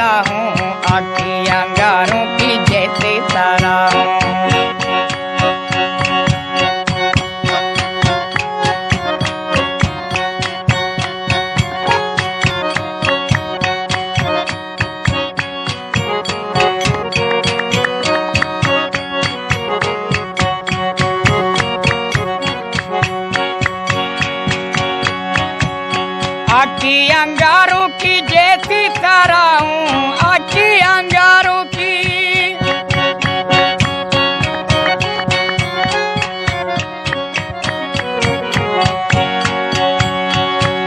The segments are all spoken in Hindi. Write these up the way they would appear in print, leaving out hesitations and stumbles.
वाला हूँ, आखी अंगारों की जैसे तारा हूँ। आखी अंगारों की जैसी तारा हूँ, आखी अंगारों की।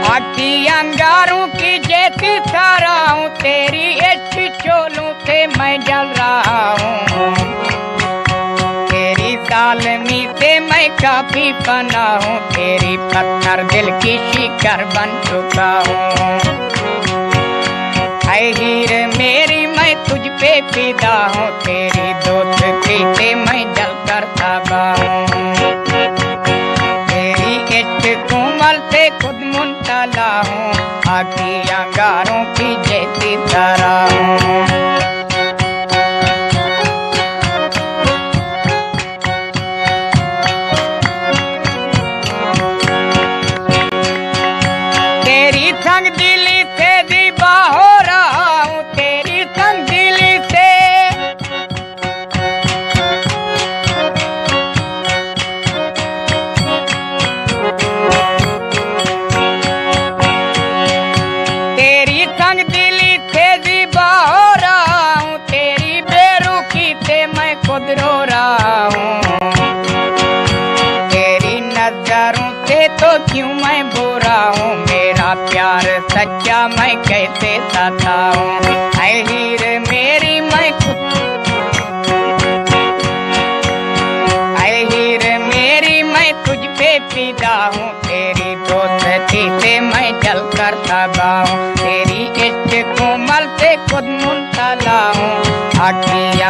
आखी अंगारों की जैसी तारा हूँ, तेरी इश्क चोलों से मैं जल रहा हूँ। तेरी सालमी से मैं काफी बना हूँ, तेरी पत्थर दिल की शिकर बन चुका हूँ। ऐ हीर मेरी मैं तुझ पे फिदा हूँ, तेरी दोस्ती से मैं जल कर ताबा हूँ। तेरी इश्क कोमल से खुद मुंतला हूँ, आखी अंगारों की जैसी तारा हूँ। तेरी संग दिली से दीवा हो रहा हूँ, तेरी संग दिली से। तेरी संग दिली से दीवा हो रहा हूँ, तेरी बेरुखी से मैं खुद रो रहा हूँ। तेरी नजरों से तो क्यों मैं बुरा हूँ, मेरा प्यार सच्चा मैं कैसे सताऊं। ऐ हीर मेरी मैं ऐ हीर मेरी मैं तुझ पे फिदा हूँ, तेरी दोस्ती से मैं जल कर तबा हूँ। तेरी इश्क कोमल से खुद मुंतला हूँ, आखी